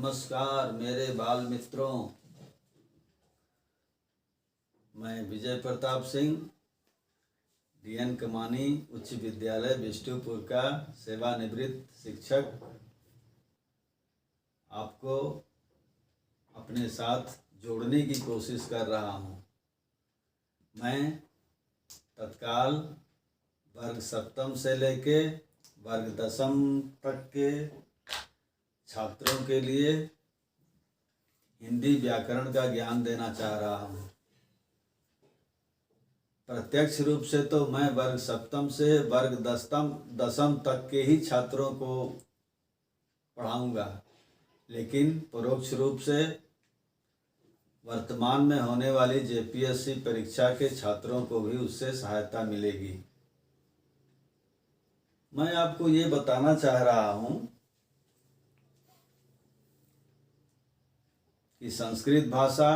नमस्कार मेरे बाल मित्रों। मैं विजय प्रताप सिंह डीएन कमानी उच्च विद्यालय बिष्टुपुर का सेवानिवृत्त शिक्षक आपको अपने साथ जोड़ने की कोशिश कर रहा हूँ। मैं तत्काल वर्ग सप्तम से लेके वर्ग दसम तक के छात्रों के लिए हिंदी व्याकरण का ज्ञान देना चाह रहा हूँ। प्रत्यक्ष रूप से तो मैं वर्ग सप्तम से वर्ग दसम तक के ही छात्रों को पढ़ाऊँगा, लेकिन परोक्ष रूप से वर्तमान में होने वाली जेपीएससी परीक्षा के छात्रों को भी उससे सहायता मिलेगी। मैं आपको ये बताना चाह रहा हूँ कि संस्कृत भाषा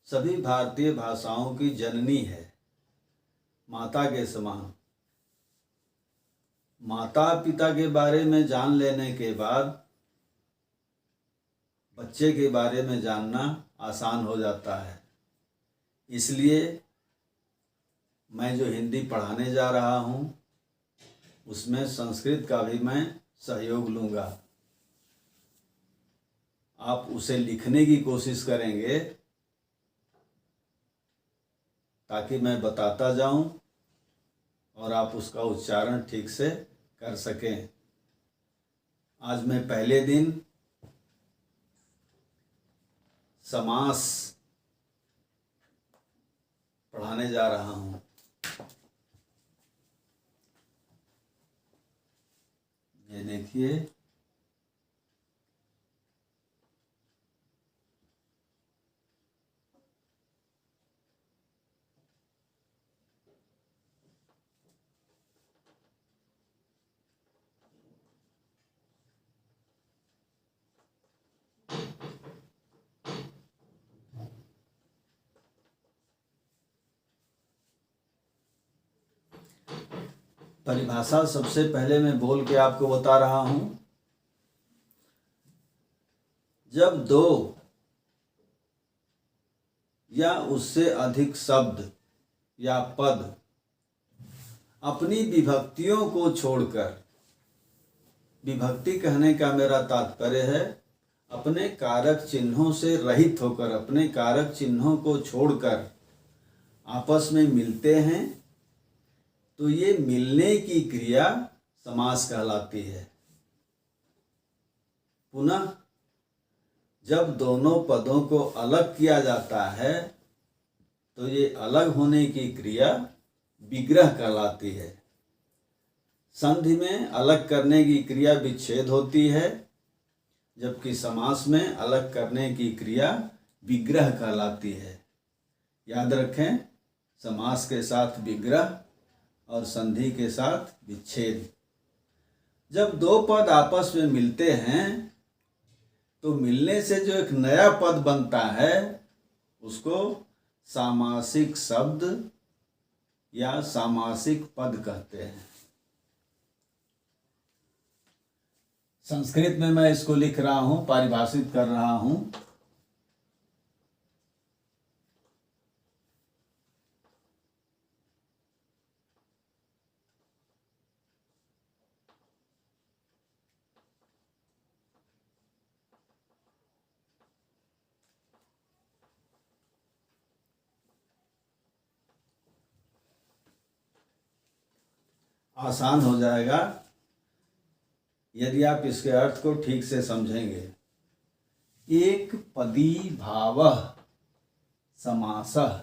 सभी भारतीय भाषाओं की जननी है, माता के समान। माता पिता के बारे में जान लेने के बाद बच्चे के बारे में जानना आसान हो जाता है। इसलिए मैं जो हिंदी पढ़ाने जा रहा हूँ उसमें संस्कृत का भी मैं सहयोग लूँगा। आप उसे लिखने की कोशिश करेंगे ताकि मैं बताता जाऊं और आप उसका उच्चारण ठीक से कर सकें। आज मैं पहले दिन समास पढ़ाने जा रहा हूं। ये देखिए, परिभाषा सबसे पहले मैं बोल के आपको बता रहा हूं। जब दो या उससे अधिक शब्द या पद अपनी विभक्तियों को छोड़कर, विभक्ति कहने का मेरा तात्पर्य है अपने कारक चिन्हों से रहित होकर, अपने कारक चिन्हों को छोड़कर आपस में मिलते हैं, तो ये मिलने की क्रिया समास कहलाती है। पुनः जब दोनों पदों को अलग किया जाता है तो ये अलग होने की क्रिया विग्रह कहलाती है। संधि में अलग करने की क्रिया विच्छेद होती है, जबकि समास में अलग करने की क्रिया विग्रह कहलाती है। याद रखें, समास के साथ विग्रह और संधि के साथ विच्छेद। जब दो पद आपस में मिलते हैं तो मिलने से जो एक नया पद बनता है उसको सामासिक शब्द या सामासिक पद कहते हैं। संस्कृत में मैं इसको लिख रहा हूं, परिभाषित कर रहा हूं। आसान हो जाएगा यदि आप इसके अर्थ को ठीक से समझेंगे। एक पदी भावः समासः।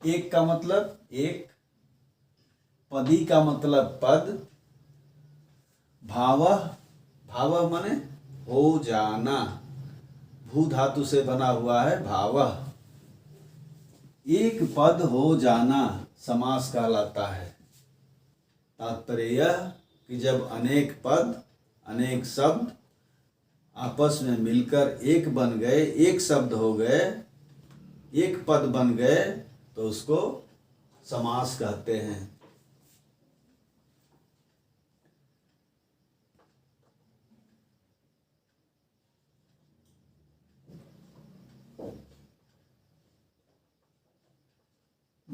एक का मतलब एक, पदी का मतलब पद, भावः, भावः माने हो जाना, भू धातु से बना हुआ है भावः। एक पद हो जाना समास कहलाता है। तात्पर्य यह कि जब अनेक पद, अनेक शब्द आपस में मिलकर एक बन गए, एक शब्द हो गए, एक पद बन गए, तो उसको समास कहते हैं।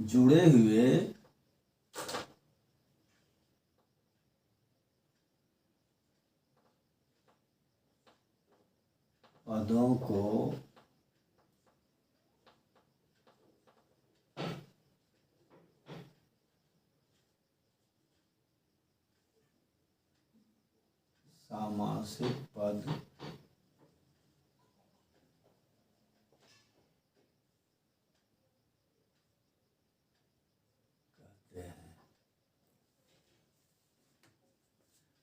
जुड़े हुए पदों को सामासिक पद कहते हैं।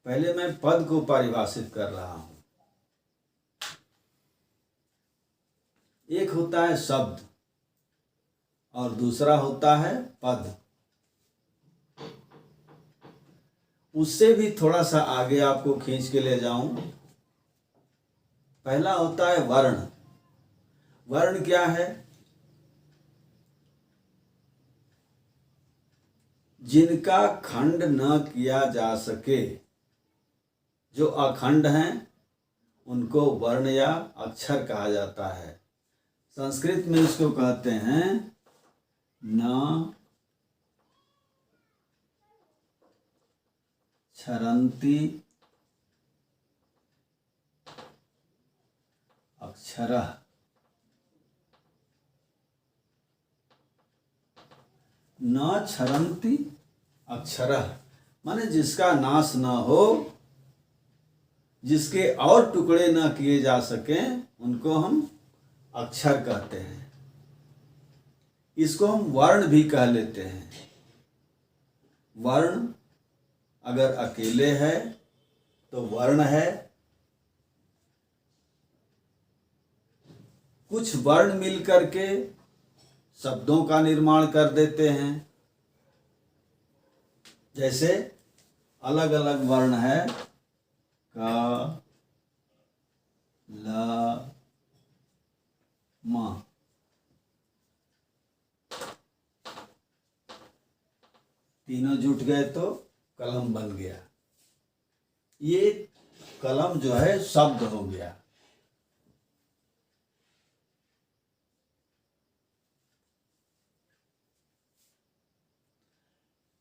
पहले मैं पद को परिभाषित कर रहा हूं। एक होता है शब्द और दूसरा होता है पद। उससे भी थोड़ा सा आगे आपको खींच के ले जाऊं। पहला होता है वर्ण। वर्ण क्या है? जिनका खंड न किया जा सके, जो अखंड हैं उनको वर्ण या अक्षर कहा जाता है। संस्कृत में इसको कहते हैं न क्षरन्ति अक्षरः। न क्षरन्ति अक्षरः माने जिसका नाश न हो, जिसके और टुकड़े न किए जा सकें, उनको हम अक्षर कहते हैं। इसको हम वर्ण भी कह लेते हैं। वर्ण अगर अकेले है तो वर्ण है। कुछ वर्ण मिलकर के शब्दों का निर्माण कर देते हैं। जैसे अलग अलग वर्ण है क, ल, म। तीनों जुट गए तो कलम बन गया। ये कलम जो है शब्द हो गया।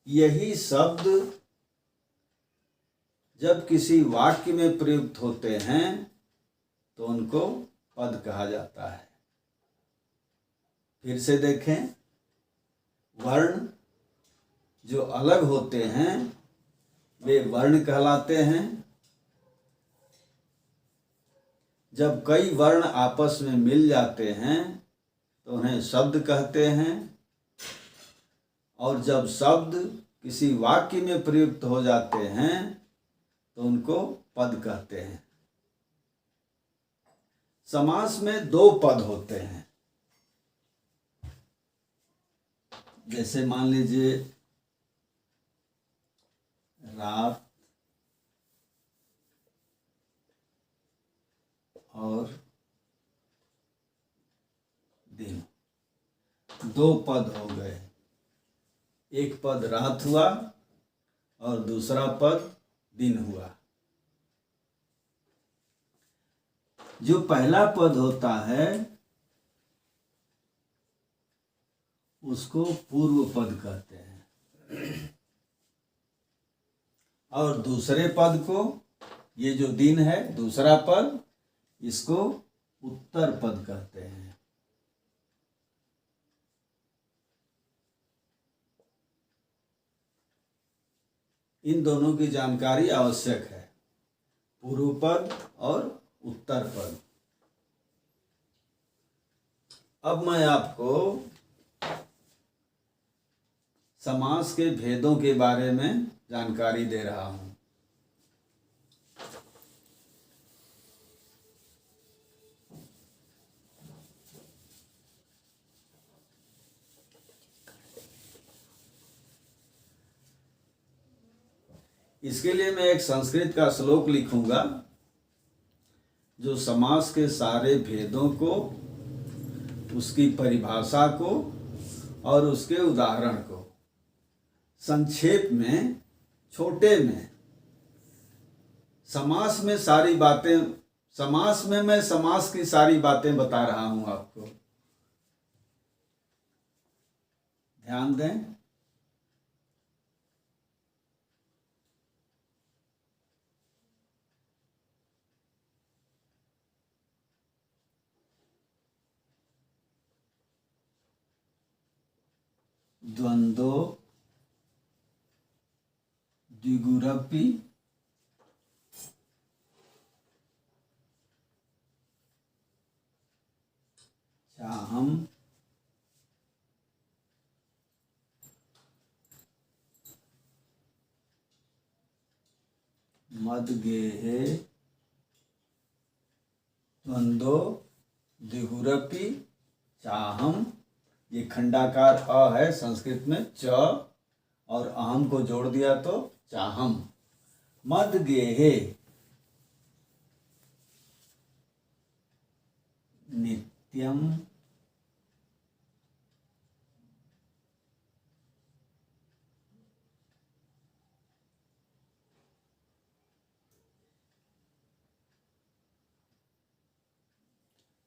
यही शब्द जब किसी वाक्य में प्रयुक्त होते हैं तो उनको पद कहा जाता है। फिर से देखें, वर्ण जो अलग होते हैं वे वर्ण कहलाते हैं। जब कई वर्ण आपस में मिल जाते हैं तो उन्हें शब्द कहते हैं। और जब शब्द किसी वाक्य में प्रयुक्त हो जाते हैं तो उनको पद कहते हैं। समास में दो पद होते हैं। जैसे मान लीजिए रात और दिन, दो पद हो गए। एक पद रात हुआ और दूसरा पद दिन हुआ। जो पहला पद होता है उसको पूर्व पद कहते हैं और दूसरे पद को, ये जो दिन है दूसरा पद, इसको उत्तर पद कहते हैं। इन दोनों की जानकारी आवश्यक है, पूर्व पद और उत्तर पद। अब मैं आपको समास के भेदों के बारे में जानकारी दे रहा हूं। इसके लिए मैं एक संस्कृत का श्लोक लिखूंगा जो समास के सारे भेदों को, उसकी परिभाषा को और उसके उदाहरण को संक्षेप में, छोटे में, समास में सारी बातें, समास में मैं समास की सारी बातें बता रहा हूं आपको। ध्यान दें। द्वंद्व द्विगुरपि चाहम मद्गेहे द्वंद्व द्विगुरपि चाहम। ये खंडाकार अ है, संस्कृत में च और अहम को जोड़ दिया तो चाहम। मद्गेहे नित्यम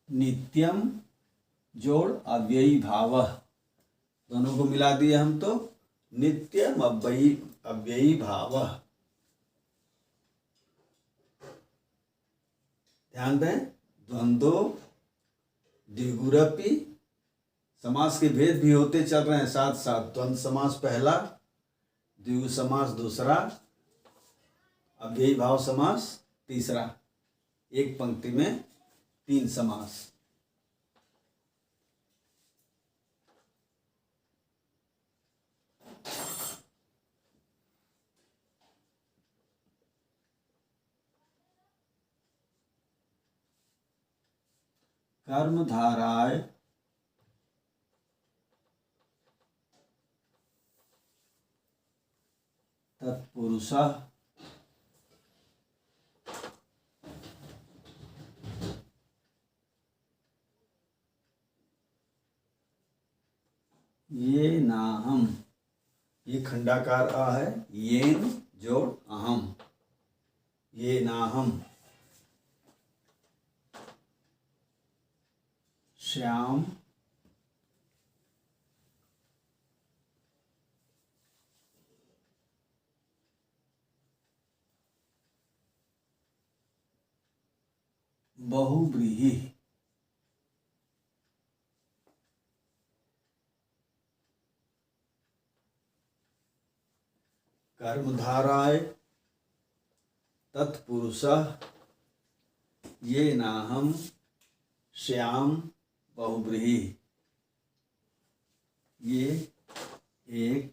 नित्यम जोड़ अव्ययी भाव, दोनों को मिला दिए हम तो नित्यम अव्ययी भाव। ध्यान दें, द्वंद्व द्विगुरपि, समास के भेद भी होते चल रहे हैं साथ साथ। द्वंद्व समास पहला, द्विगु समास दूसरा, अव्ययी भाव समास तीसरा। एक पंक्ति में 3 समास। कर्मधाराय तत्पुरुषः ये नाहम, ये खंडाकार आ है, येन जोड़ अहम, ये नाहम श्याम बहुव्रीहि। कर्मधाराय तत्पुरुषः ये नाहम श्याम बहुव्रीहि। ये 1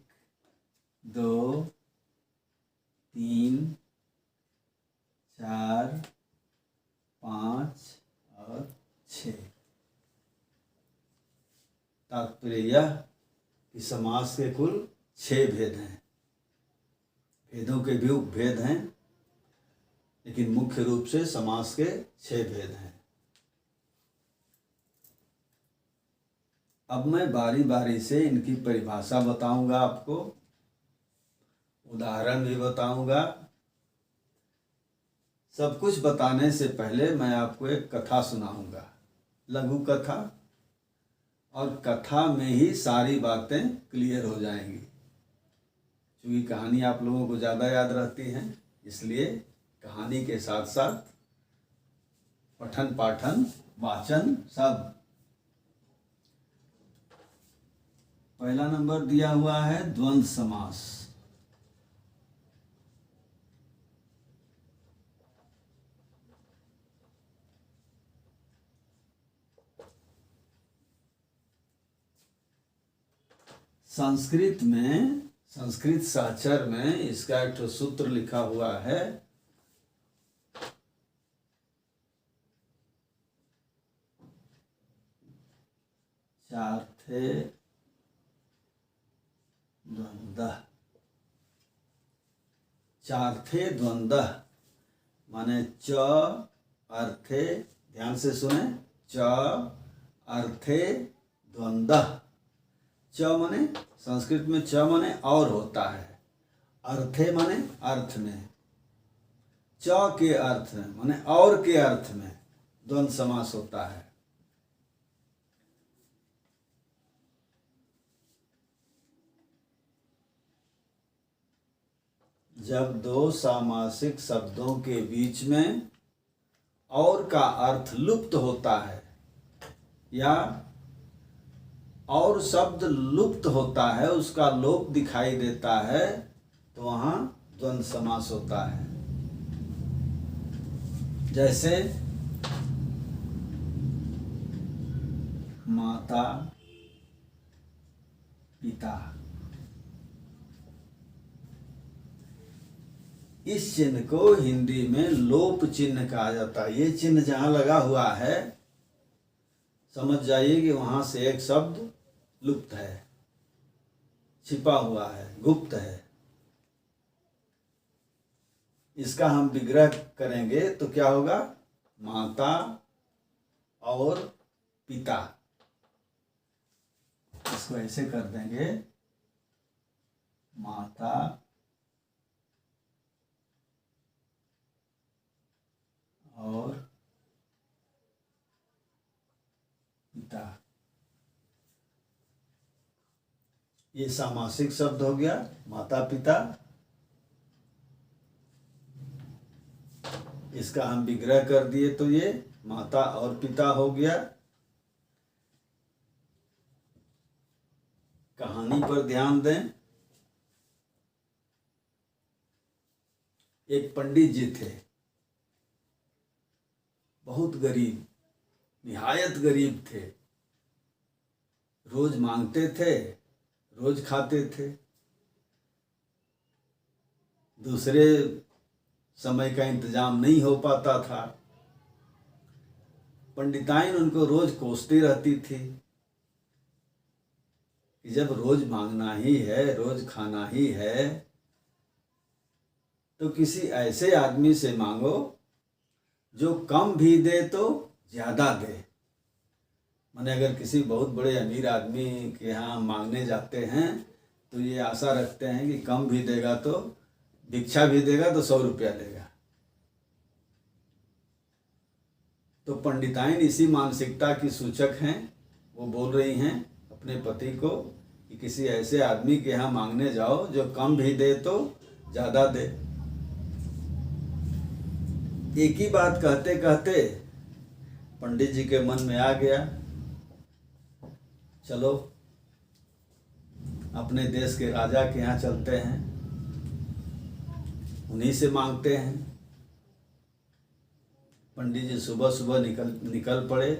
2 3 4 5 और 6। तात्पर्य यह कि समास के कुल 6 भेद हैं। भेदों के भी उपभेद हैं, लेकिन मुख्य रूप से समास के 6 भेद हैं। अब मैं बारी बारी से इनकी परिभाषा बताऊंगा, आपको उदाहरण भी बताऊंगा। सब कुछ बताने से पहले मैं आपको एक कथा सुनाऊंगा, लघु कथा, और कथा में ही सारी बातें क्लियर हो जाएंगी। क्योंकि कहानी आप लोगों को ज़्यादा याद रहती हैं, इसलिए कहानी के साथ साथ पठन पाठन वाचन सब। पहला नंबर दिया हुआ है द्वंद्व समास। संस्कृत में, संस्कृत साक्षर में इसका एक ठो सूत्र लिखा हुआ है, चार्थे द्वंद्व। चार्थे द्वंद्व माने च अर्थे, ध्यान से सुने, च अर्थे द्वंद्व। च माने संस्कृत में च माने और होता है, अर्थे माने अर्थ में, च के अर्थ में माने और के अर्थ में द्वंद्व समास होता है। जब दो सामासिक शब्दों के बीच में और का अर्थ लुप्त होता है या और शब्द लुप्त होता है, उसका लोप दिखाई देता है, तो वहाँ द्वंद्व समास होता है। जैसे माता पिता, इस चिन्ह को हिंदी में लोप चिन्ह कहा जाता है। ये चिन्ह जहाँ लगा हुआ है, समझ जाइए कि वहाँ से एक शब्द लुप्त है, छिपा हुआ है, गुप्त है। इसका हम विग्रह करेंगे तो क्या होगा? माता और पिता। इसको ऐसे कर देंगे, माता और पिता। ये सामासिक शब्द हो गया, माता पिता। इसका हम विग्रह कर दिए तो ये माता और पिता हो गया। कहानी पर ध्यान दें। एक पंडित जी थे, बहुत गरीब, निहायत गरीब थे। रोज मांगते थे, रोज खाते थे। दूसरे समय का इंतजाम नहीं हो पाता था। पंडिताइन उनको रोज कोसती रहती थी कि जब रोज मांगना ही है, रोज खाना ही है, तो किसी ऐसे आदमी से मांगो जो कम भी दे तो ज्यादा दे। माने अगर किसी बहुत बड़े अमीर आदमी के यहाँ मांगने जाते हैं तो ये आशा रखते हैं कि कम भी देगा तो, भिक्षा भी देगा तो 100 रुपया लेगा। तो पंडिताइन इसी मानसिकता की सूचक हैं। वो बोल रही हैं अपने पति को कि किसी ऐसे आदमी के यहाँ मांगने जाओ जो कम भी दे तो ज़्यादा दे। एक ही बात कहते कहते पंडित जी के मन में आ गया, चलो अपने देश के राजा के यहाँ चलते हैं, उन्हीं से मांगते हैं। पंडित जी सुबह सुबह निकल पड़े,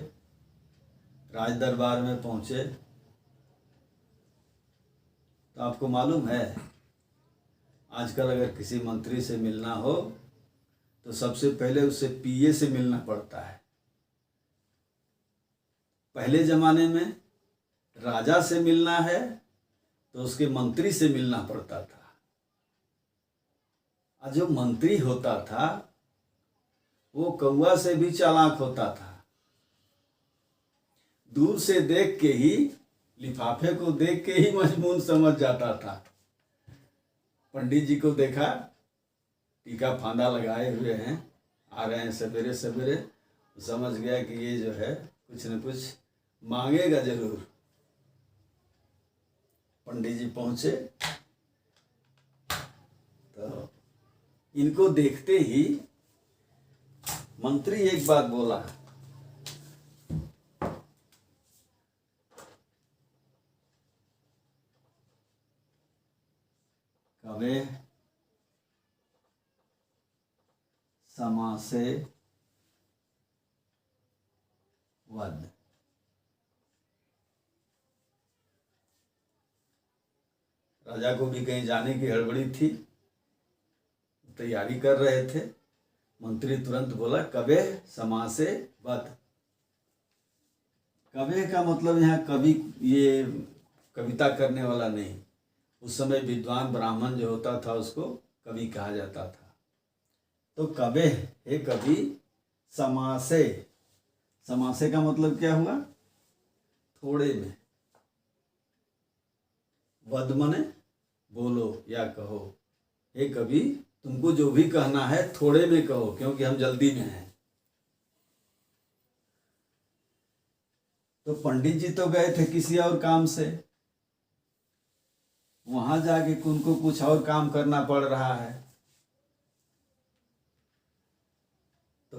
राज दरबार में पहुँचे। तो आपको मालूम है, आजकल अगर किसी मंत्री से मिलना हो तो सबसे पहले उससे पीए से मिलना पड़ता है। पहले जमाने में राजा से मिलना है तो उसके मंत्री से मिलना पड़ता था। और जो मंत्री होता था वो कौवा से भी चालाक होता था। दूर से देख के ही, लिफाफे को देख के ही मजमून समझ जाता था। पंडित जी को देखा, टीका फांदा लगाए हुए हैं, आ रहे हैं सवेरे सवेरे, समझ गया कि ये जो है कुछ न कुछ मांगेगा जरूर। पंडित जी पहुंचे तो इनको देखते ही मंत्री एक बात बोला, कवे समासे वद। राजा को भी कहीं जाने की हड़बड़ी थी, तैयारी कर रहे थे। मंत्री तुरंत बोला, कवे समासे वद। कवे का मतलब यहाँ कवि, ये कविता करने वाला नहीं। उस समय विद्वान ब्राह्मण जो होता था उसको कवि कहा जाता था। तो कवे हे कवि, समासे, समासे का मतलब क्या हुआ? थोड़े में। वद मने बोलो या कहो। हे कवि, तुमको जो भी कहना है थोड़े में कहो, क्योंकि हम जल्दी में हैं। तो पंडित जी तो गए थे किसी और काम से, वहां जाके उनको कुछ और काम करना पड़ रहा है।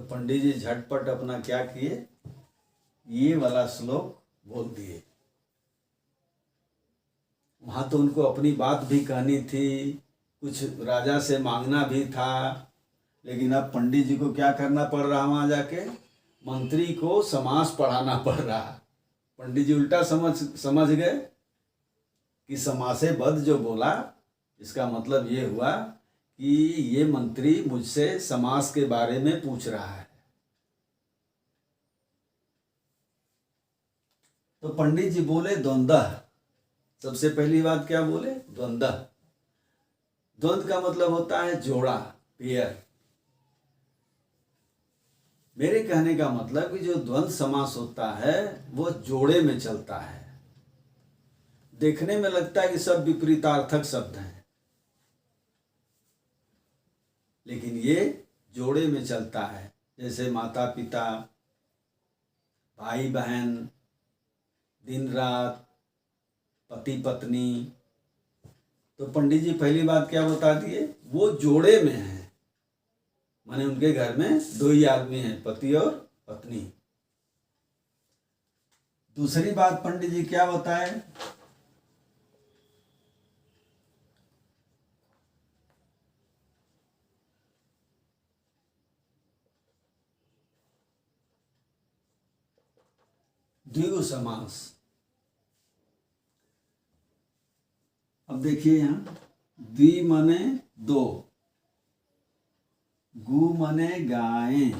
पंडित जी झटपट अपना क्या किए, ये वाला श्लोक बोल दिए। वहां तो उनको अपनी बात भी कहनी थी, कुछ राजा से मांगना भी था, लेकिन अब पंडित जी को क्या करना पड़ रहा, वहां जाके मंत्री को समास पढ़ाना पड़ रहा। पंडित जी उल्टा समझ गए कि समासे बद्ध जो बोला, इसका मतलब ये हुआ कि ये मंत्री मुझसे समास के बारे में पूछ रहा है। तो पंडित जी बोले द्वंद्व। सबसे पहली बात क्या बोले, द्वंद्व। द्वंद्व का मतलब होता है जोड़ा, पेयर। मेरे कहने का मतलब कि जो द्वंद्व समास होता है वो जोड़े में चलता है। देखने में लगता है कि सब विपरीतार्थक शब्द हैं, लेकिन ये जोड़े में चलता है। जैसे माता पिता, भाई बहन, दिन रात, पति पत्नी। तो पंडित जी पहली बात क्या बता दिए, वो जोड़े में है, माने उनके घर में दो ही आदमी हैं, पति और पत्नी। दूसरी बात पंडित जी क्या बताए, द्विगु समास। अब देखिए यहाँ द्वि माने दो, गु माने गायें,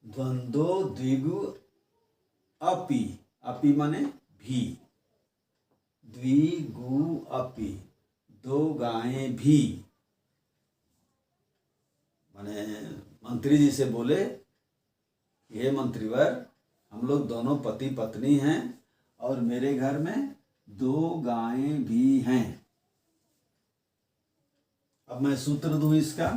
द्वंद्वो द्विगु अपि, अपि माने भी, द्विगु अपि, दो गायें भी। माने मंत्री जी से बोले, ये मंत्रीवर, हम लोग दोनों पति पत्नी हैं और मेरे घर में दो गायें भी हैं। अब मैं सूत्र दूं इसका,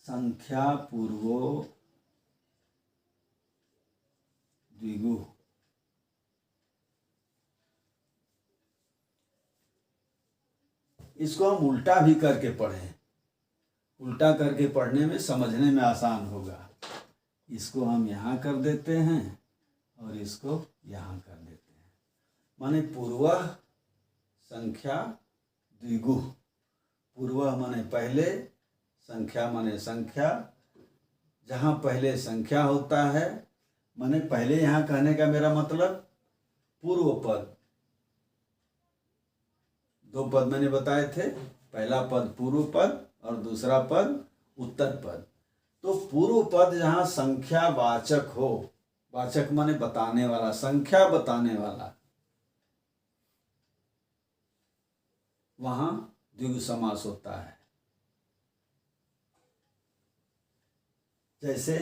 संख्या पूर्वो द्विगु। इसको हम उल्टा भी करके पढ़ें, उल्टा करके पढ़ने में समझने में आसान होगा। इसको हम यहाँ कर देते हैं और इसको यहाँ कर देते हैं। माने पूर्व संख्या द्विगु, पूर्व माने पहले, संख्या माने संख्या। जहाँ पहले संख्या होता है, माने पहले यहाँ कहने का मेरा मतलब पूर्व पद। दो पद मैंने बताए थे, पहला पद पूर्व पद और दूसरा पद उत्तर पद। तो पूर्व पद जहाँ संख्या वाचक हो, वाचक माने बताने वाला, संख्या बताने वाला, वहां द्विगु समास होता है। जैसे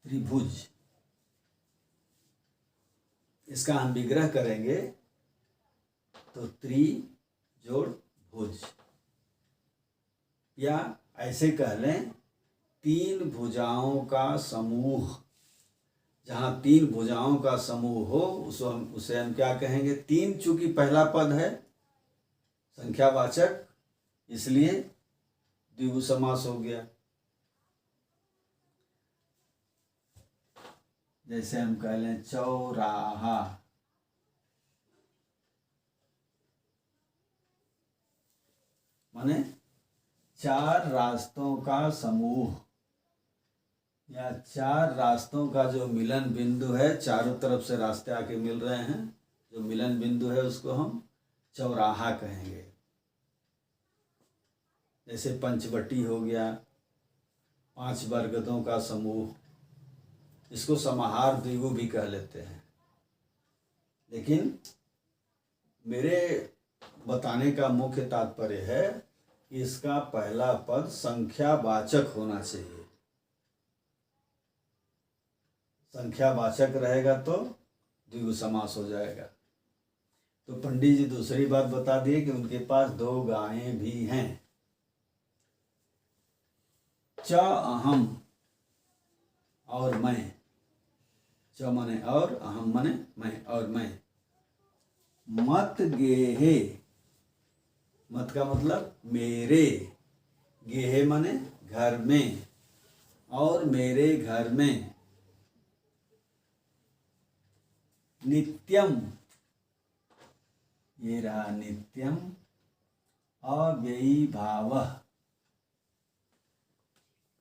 त्रिभुज, इसका हम विग्रह करेंगे तो त्रि जोड़ भुज, या ऐसे कह लें तीन भुजाओं का समूह। जहाँ तीन भुजाओं का समूह हो उसे हम क्या कहेंगे, तीन, चूंकि पहला पद है संख्यावाचक, इसलिए द्विगु समास हो गया। जैसे हम कह लें चौराहा, माने चार रास्तों का समूह, या चार रास्तों का जो मिलन बिंदु है, चारों तरफ से रास्ते आके मिल रहे हैं, जो मिलन बिंदु है उसको हम चौराहा कहेंगे। जैसे पंचवटी हो गया, पांच बरगदों का समूह, इसको समाहार द्विगु भी कह लेते हैं। लेकिन मेरे बताने का मुख्य तात्पर्य है कि इसका पहला पद संख्यावाचक होना चाहिए। संख्यावाचक रहेगा तो द्विगु समास हो जाएगा। तो पंडित जी दूसरी बात बता दिए कि उनके पास 2 गायें भी हैं। च अहम और मैं, च मने और, अहम मने मैं और मैं। मत गेहे, मत का मतलब मेरे, गेहे मने घर में, और मेरे घर में। नित्यम, ये रहा नित्यम। अव्ययी भावः,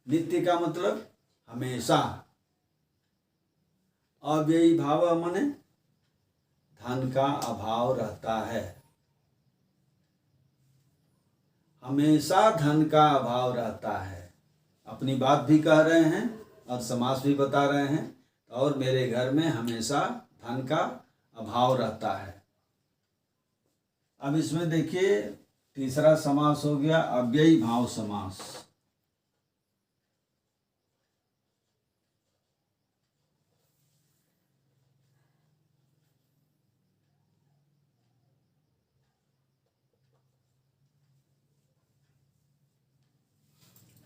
नित्य का मतलब हमेशा। अव्ययी भाव माने धन का अभाव रहता है, हमेशा धन का अभाव रहता है। अपनी बात भी कह रहे हैं और समास भी बता रहे हैं। और मेरे घर में हमेशा धन का अभाव रहता है। अब इसमें देखिए तीसरा समास हो गया अव्ययी भाव समास।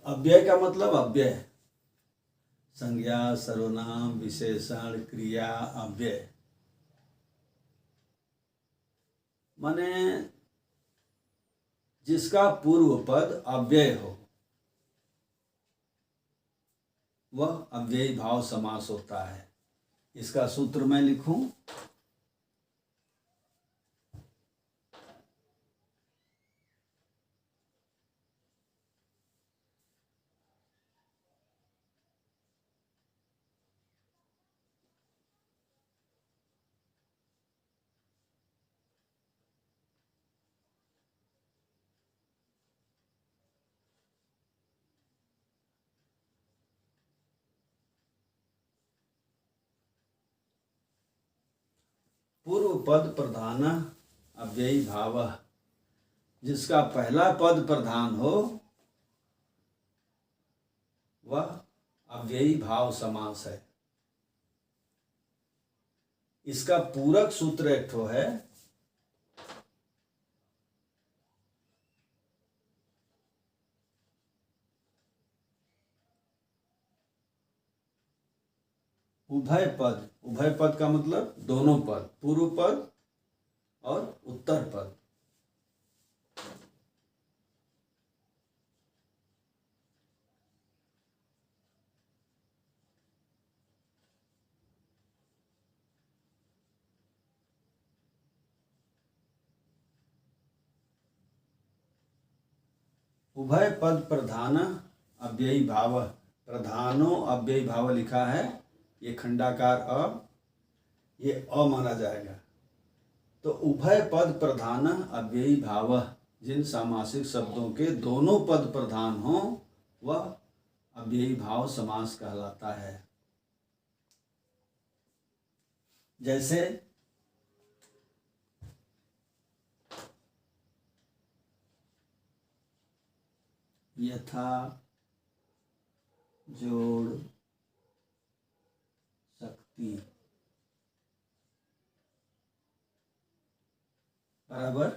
अव्यय का मतलब अव्यय, संज्ञा, सर्वनाम, विशेषण, क्रिया, अव्यय माने जिसका पूर्व पद अव्यय हो वह अव्ययी भाव समास होता है। इसका सूत्र मैं लिखूं, पूर्व पद प्रधान अव्ययी भाव, जिसका पहला पद प्रधान हो वह अव्ययी भाव समास है। इसका पूरक सूत्र एक ठो है, उभय पद। उभय पद का मतलब दोनों पद, पूर्व पद और उत्तर पद। उभय पद प्रधान अव्ययी भाव, प्रधानो अव्ययी भाव लिखा है, ये खंडाकार अ, ये अ माना जाएगा। तो उभय पद प्रधान अव्ययी भाव, जिन सामासिक शब्दों के दोनों पद प्रधान हो वह अव्ययी भाव समास कहलाता है। जैसे यथा, जोड़, शक्ति बराबर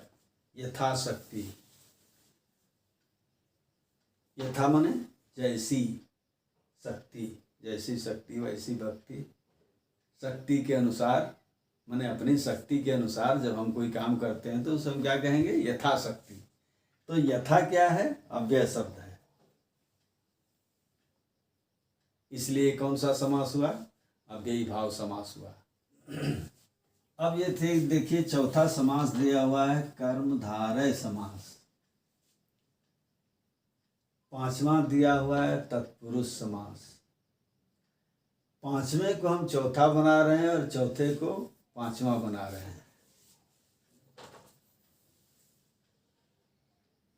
यथाशक्ति। यथा माने जैसी, शक्ति जैसी शक्ति वैसी भक्ति। शक्ति के अनुसार माने अपनी शक्ति के अनुसार जब हम कोई काम करते हैं तो उसे हम क्या कहेंगे, यथाशक्ति। तो यथा क्या है, अव्यय शब्द है, इसलिए कौन सा समास हुआ, अव्ययी भाव समास हुआ। अब ये थे देखिए चौथा समास दिया हुआ है कर्मधारय समास। पांचवा दिया हुआ है तत्पुरुष समास। पांचवें को हम चौथा बना रहे हैं और चौथे को पांचवा बना रहे हैं।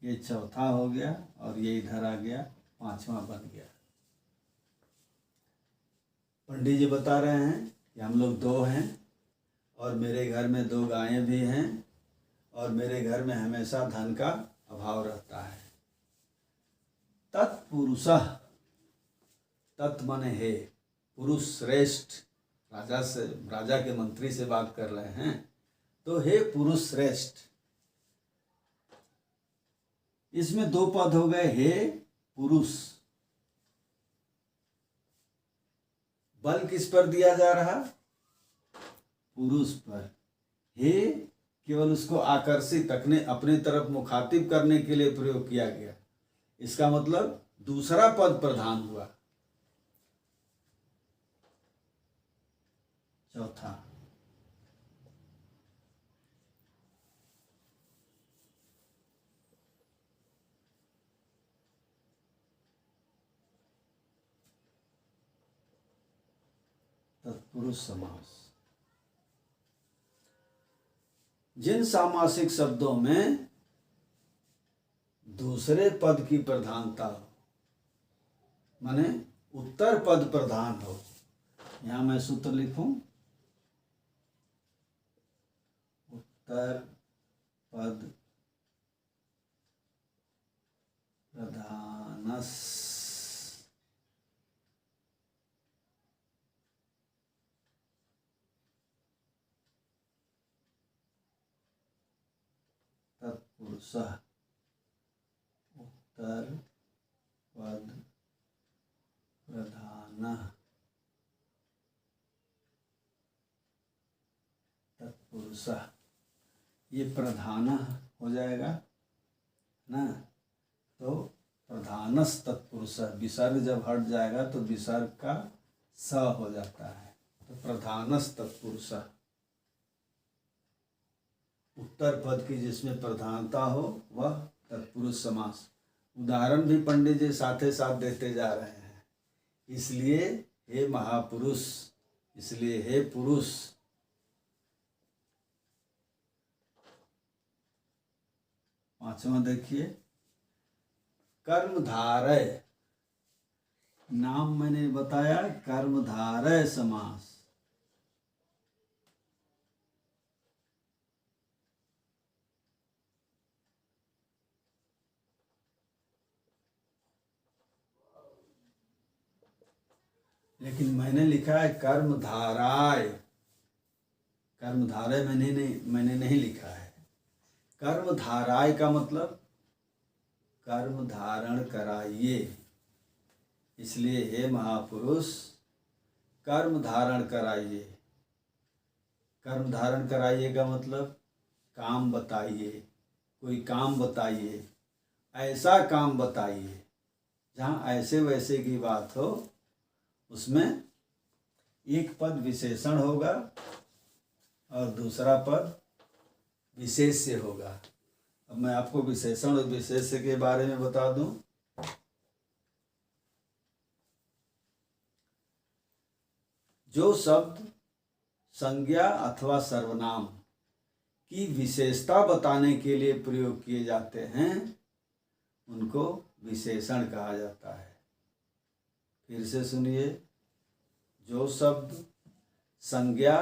ये चौथा हो गया और ये इधर आ गया, पांचवा बन गया। पंडित जी बता रहे हैं कि हम लोग 2 हैं और मेरे घर में 2 गायें भी हैं और मेरे घर में हमेशा धन का अभाव रहता है। तत्पुरुषः, तत् माने है, पुरुष श्रेष्ठ, राजा के मंत्री से बात कर रहे हैं, तो हे पुरुष श्रेष्ठ। इसमें दो पद हो गए, हे पुरुष। बल किस पर दिया जा रहा? पुरुष पर। हे केवल उसको आकर्षित अपने तरफ मुखातिब करने के लिए प्रयोग किया गया। इसका मतलब दूसरा पद प्रधान हुआ। चौथा, तत्पुरुष समास। जिन सामासिक शब्दों में दूसरे पद की प्रधानता हो, माने उत्तर पद प्रधान हो, यहां मैं सूत्र लिखूं, उत्तर पद प्रधानस तत्पुरुषः, उत्तर पद प्रधानः तत्पुरुषः। ये प्रधान हो जाएगा ना, तो प्रधानस तत्पुरुषः, विसर्ग जब हट जाएगा तो विसर्ग का स हो जाता है, तो प्रधानस तत्पुरुषः। उत्तर पद की जिसमें प्रधानता हो वह तत्पुरुष समास। उदाहरण भी पंडित जी साथ साथ देते जा रहे हैं। इसलिए हे महापुरुष, इसलिए हे पुरुष। पांचवा देखिए, कर्मधारय। नाम मैंने बताया, कर्मधारय समास। लेकिन मैंने लिखा है कर्मधाराय। कर्मधारय मैंने नहीं लिखा है। कर्मधाराय का मतलब कर्म धारण कराइए। इसलिए हे महापुरुष, कर्म धारण कराइए। कर्म धारण कराइए का मतलब काम बताइए, कोई काम बताइए, ऐसा काम बताइए। जहाँ ऐसे वैसे की बात हो उसमें एक पद विशेषण होगा और दूसरा पद विशेष्य होगा। अब मैं आपको विशेषण और विशेष्य के बारे में बता दूं। जो शब्द संज्ञा अथवा सर्वनाम की विशेषता बताने के लिए प्रयोग किए जाते हैं उनको विशेषण कहा जाता है। फिर से सुनिए, जो शब्द संज्ञा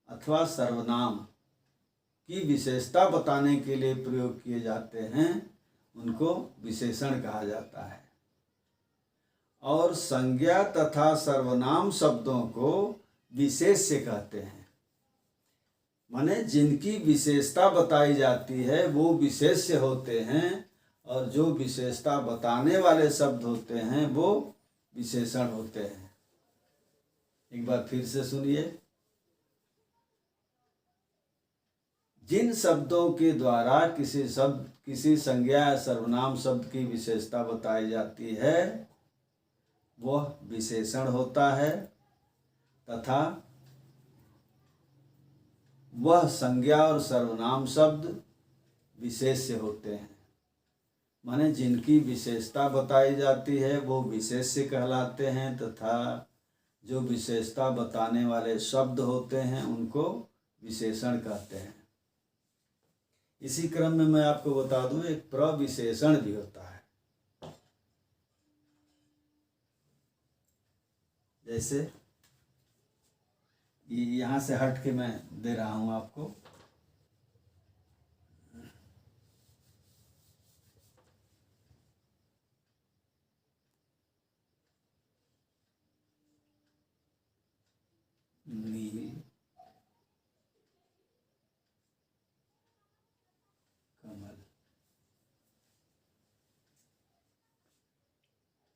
अथवा सर्वनाम की विशेषता बताने के लिए प्रयोग किए जाते हैं उनको विशेषण कहा जाता है। और संज्ञा तथा सर्वनाम शब्दों को विशेष्य कहते हैं। माने जिनकी विशेषता बताई जाती है वो विशेष्य होते हैं और जो विशेषता बताने वाले शब्द होते हैं वो विशेषण होते हैं। एक बार फिर से सुनिए, जिन शब्दों के द्वारा किसी संज्ञा या सर्वनाम शब्द की विशेषता बताई जाती है वह विशेषण होता है तथा वह संज्ञा और सर्वनाम शब्द विशेष्य होते हैं। माने जिनकी विशेषता बताई जाती है वो विशेष्य कहलाते हैं तथा जो विशेषता बताने वाले शब्द होते हैं उनको विशेषण कहते हैं। इसी क्रम में मैं आपको बता दूं, एक प्रविशेषण भी होता है। जैसे यहाँ से हट के मैं दे रहा हूं आपको। नील कमल।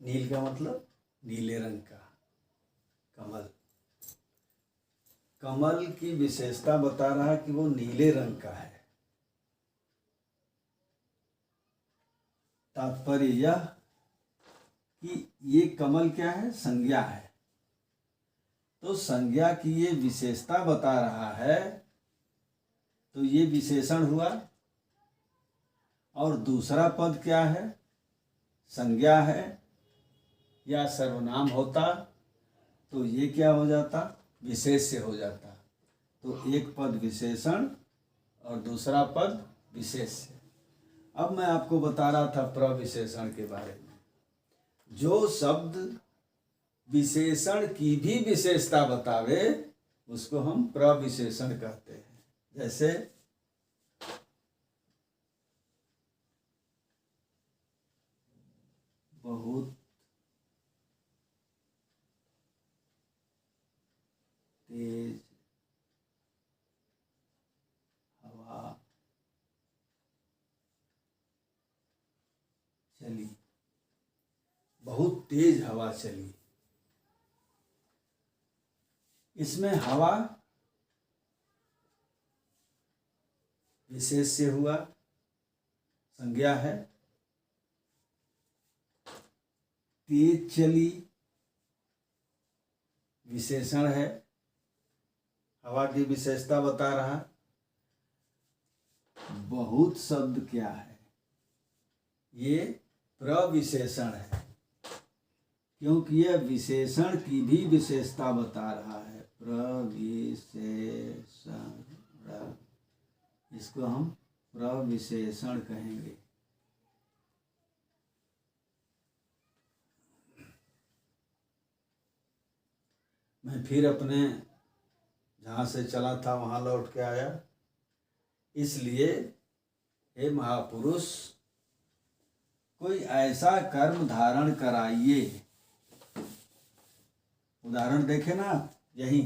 नील का मतलब नीले रंग का। कमल, कमल की विशेषता बता रहा है कि वो नीले रंग का है। तात्पर्य यह कि ये कमल क्या है? संज्ञा है। तो संज्ञा की ये विशेषता बता रहा है, तो ये विशेषण हुआ। और दूसरा पद क्या है? संज्ञा है या सर्वनाम होता तो ये क्या हो जाता? विशेष्य हो जाता। तो एक पद विशेषण और दूसरा पद विशेष्य। अब मैं आपको बता रहा था प्रविशेषण के बारे में। जो शब्द विशेषण की भी विशेषता बतावे उसको हम प्रविशेषण कहते हैं। जैसे बहुत तेज हवा चली। बहुत तेज हवा चली। इसमें हवा विशेष्य हुआ, संज्ञा है। तेज चली विशेषण है, हवा की विशेषता बता रहा। बहुत शब्द क्या है? ये प्रविशेषण है, क्योंकि यह विशेषण की भी विशेषता बता रहा है। प्रविशेषण, इसको हम प्रविशेषण कहेंगे। मैं फिर अपने जहाँ से चला था वहाँ लौट के आया। इसलिए हे महापुरुष, कोई ऐसा कर्म धारण कराइए। उदाहरण देखे ना, यही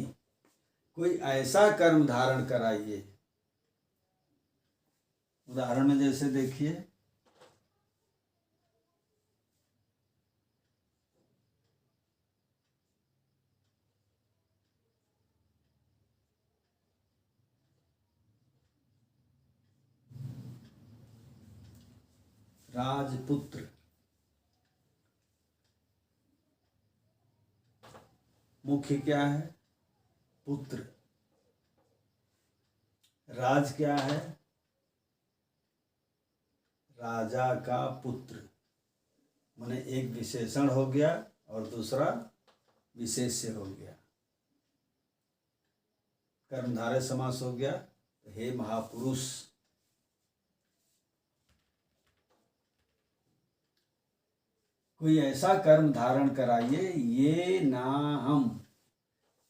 कोई ऐसा कर्म धारण कराइए। उदाहरण में जैसे देखिए, राजपुत्र, मुख्य क्या है? पुत्र। राज क्या है? राजा का पुत्र। माने एक विशेषण हो गया और दूसरा विशेष्य हो गया। कर्मधारय समास हो गया। हे महापुरुष, कोई ऐसा कर्म धारण कराइए। ये ना हम,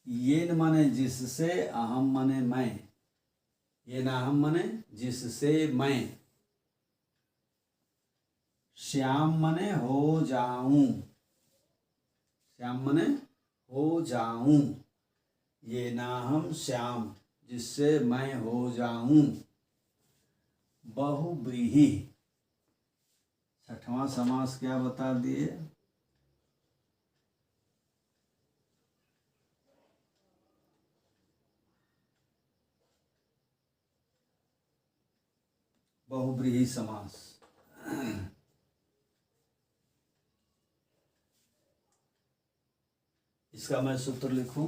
ये न माने जिससे, अहम माने मैं। ये ना हम माने जिससे मैं। श्याम माने हो जाऊं। श्याम माने हो जाऊं। ये ना हम श्याम, जिससे मैं हो जाऊं। बहुव्रीहि, छठवां समास क्या बता दिए? बहुव्रीहि समास। इसका मैं सूत्र लिखूं।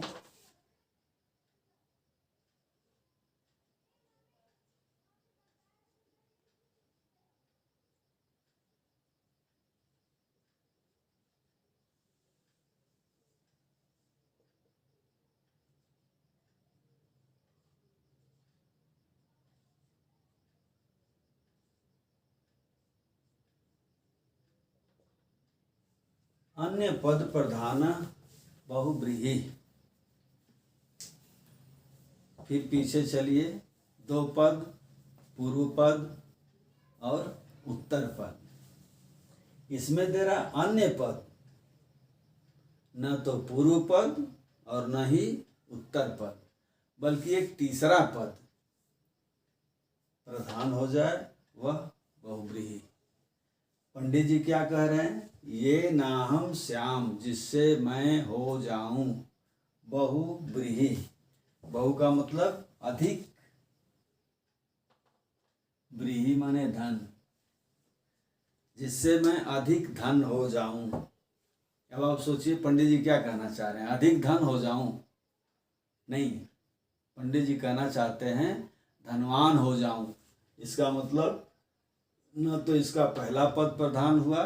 अन्य पद प्रधान बहुव्रीहि। फिर पीछे चलिए, दो पद, पूर्व पद और उत्तर पद। इसमें दे रहा अन्य पद, न तो पूर्व पद और न ही उत्तर पद, बल्कि एक तीसरा पद प्रधान हो जाए, वह बहुव्रीहि। पंडित जी क्या कह रहे हैं? ये नाहम श्याम, जिससे मैं हो जाऊं बहुव्रीहि। बहु का मतलब अधिक, व्रीहि माने धन, जिससे मैं अधिक धन हो जाऊं। अब आप सोचिए पंडित जी क्या कहना चाह रहे हैं? अधिक धन हो जाऊं? नहीं, पंडित जी कहना चाहते हैं धनवान हो जाऊं। इसका मतलब न तो इसका पहला पद प्रधान हुआ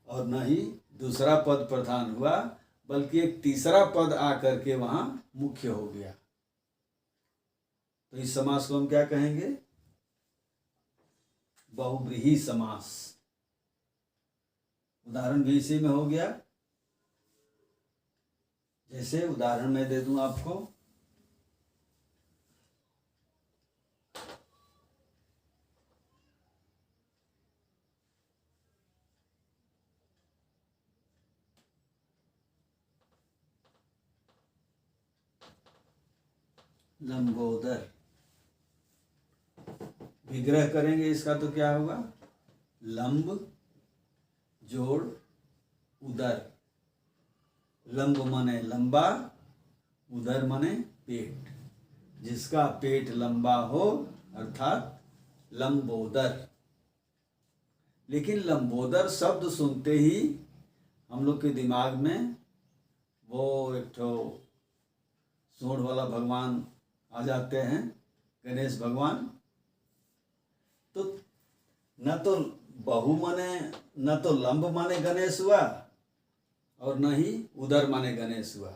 और न ही दूसरा पद प्रधान हुआ, बल्कि एक तीसरा पद आकर के वहां मुख्य हो गया। तो इस समास को हम क्या कहेंगे? बहुव्रीहि समास। उदाहरण भी इसी में हो गया। जैसे उदाहरण मैं दे दूं आपको, लंबोदर। विग्रह करेंगे इसका तो क्या होगा? लंब जोड़ उदर। लंब माने लंबा, उदर माने पेट। जिसका पेट लंबा हो अर्थात लंबोदर। लेकिन लंबोदर शब्द सुनते ही हम लोग के दिमाग में वो एक ठो सूंड वाला भगवान आ जाते हैं, गणेश भगवान। तो न तो बहु माने, न तो लंब माने गणेश हुआ और न ही उदर माने गणेश हुआ।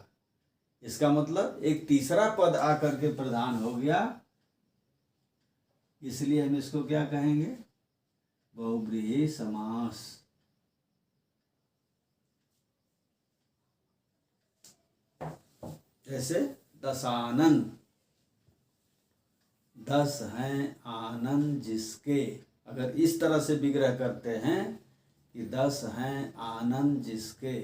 इसका मतलब एक तीसरा पद आकर के प्रधान हो गया, इसलिए हम इसको क्या कहेंगे? बहुव्रीहि समास। जैसे दशानन, 10 हैं आनंद जिसके। अगर इस तरह से विग्रह करते हैं कि 10 हैं आनंद जिसके,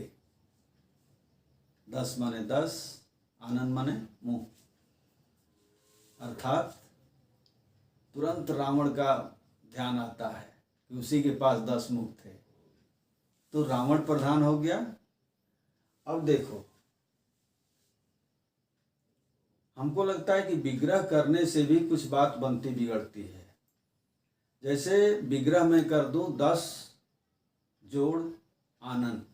10 माने 10, आनंद माने मुख, अर्थात तुरंत रावण का ध्यान आता है कि उसी के पास 10 मुख थे, तो रावण प्रधान हो गया। अब देखो, हमको लगता है कि विग्रह करने से भी कुछ बात बनती बिगड़ती है। जैसे विग्रह में कर दूं 10 जोड़ आनंद,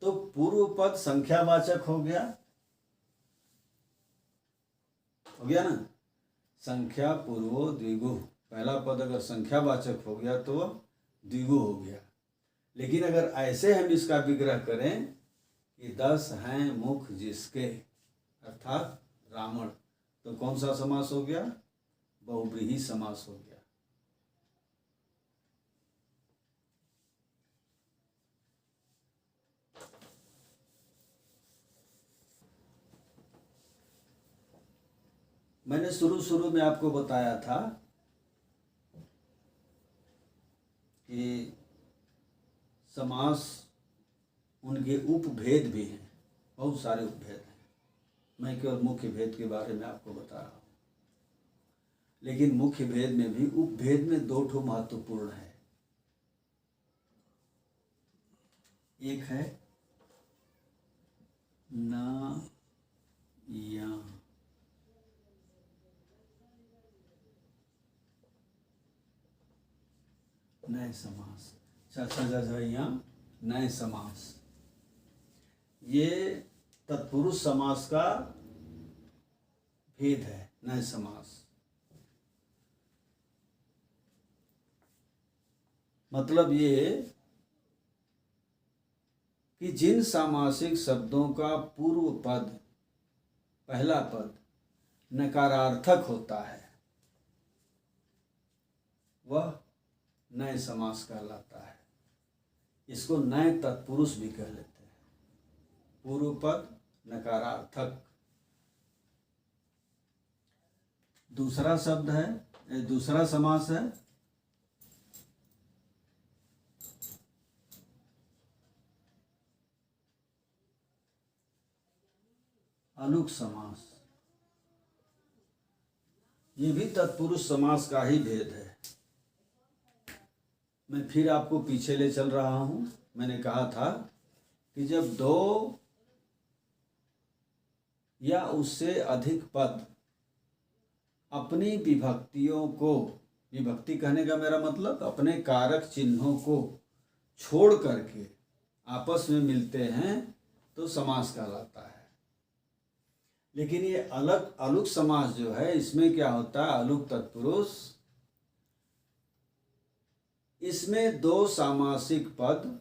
तो पूर्व पद संख्यावाचक हो गया ना? संख्या पूर्वो द्विगु। पहला पद अगर संख्यावाचक हो गया तो द्विगु हो गया। लेकिन अगर ऐसे हम इसका विग्रह करें कि 10 हैं मुख जिसके, अर्थात रावण, तो कौन सा समास हो गया? बहुव्रीहि समास हो गया। मैंने शुरू में आपको बताया था कि समास, उनके उपभेद भी हैं, बहुत सारे उपभेद हैं। मैं केवल मुख्य भेद के बारे में आपको बता रहा हूँ। लेकिन मुख्य भेद में भी उपभेद में 2 ठो महत्वपूर्ण है। एक है न या, नए समास, नए समास। ये तत्पुरुष समास का भेद है। नए समास मतलब ये कि जिन सामासिक शब्दों का पूर्व पद, पहला पद नकारार्थक होता है, वह नए समास कहलाता है। इसको नए तत्पुरुष भी कह लेते हैं। पूर्व पद नकारार्थक। दूसरा शब्द है, दूसरा समास है अलुक समास, ये भी तत्पुरुष समास का ही भेद है। मैं फिर आपको पीछे ले चल रहा हूं। मैंने कहा था कि जब दो या उससे अधिक पद अपनी विभक्तियों को, विभक्ति कहने का मेरा मतलब अपने कारक चिन्हों को छोड़ करके आपस में मिलते हैं तो समास कहलाता है। लेकिन ये अलग अलुक समास जो है, इसमें क्या होता है, अलुक तत्पुरुष, इसमें दो सामासिक पद,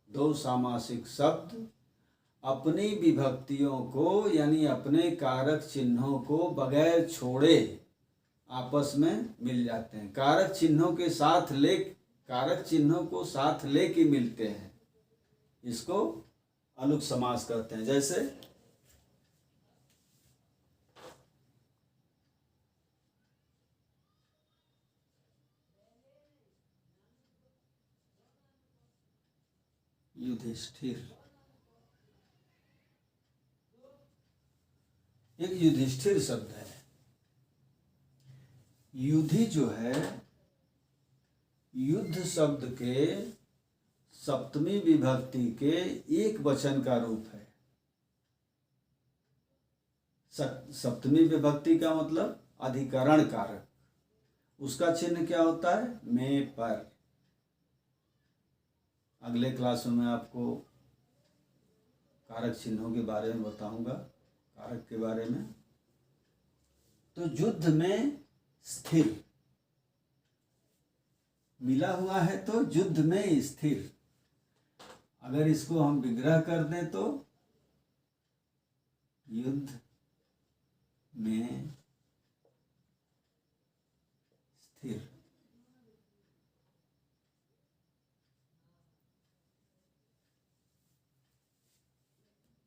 दो सामासिक शब्द अपनी विभक्तियों को यानी अपने कारक चिन्हों को बगैर छोड़े आपस में मिल जाते हैं। कारक चिन्हों के साथ कारक चिन्हों को साथ लेके मिलते हैं, इसको अलुक समास कहते हैं। जैसे युधिष्ठिर, एक युधिष्ठिर शब्द है। युधि जो है युद्ध शब्द के सप्तमी विभक्ति के एक वचन का रूप है। सप्तमी विभक्ति का मतलब अधिकरण कारक, उसका चिन्ह क्या होता है, में पर। अगले क्लास में मैं आपको कारक चिन्हों के बारे में बताऊंगा, कारक के बारे में। तो युद्ध में स्थिर मिला हुआ है तो युद्ध में स्थिर, अगर इसको हम विग्रह कर दें तो युद्ध में स्थिर।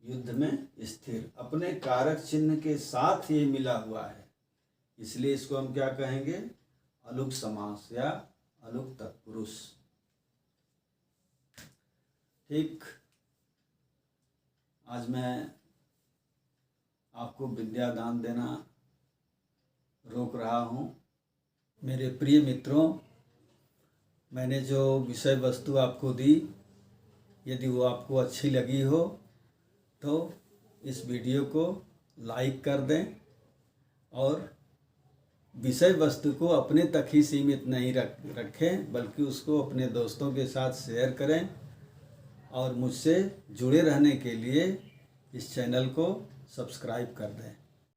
युद्ध में स्थिर अपने कारक चिन्ह के साथ ये मिला हुआ है, इसलिए इसको हम क्या कहेंगे, अलुक समास या अलुक तत्पुरुष। ठीक, आज मैं आपको विद्यादान देना रोक रहा हूँ। मेरे प्रिय मित्रों, मैंने जो विषय वस्तु आपको दी, यदि वो आपको अच्छी लगी हो तो इस वीडियो को लाइक कर दें और विषय वस्तु को अपने तक ही सीमित नहीं रखें, बल्कि उसको अपने दोस्तों के साथ शेयर करें। और मुझसे जुड़े रहने के लिए इस चैनल को सब्सक्राइब कर दें।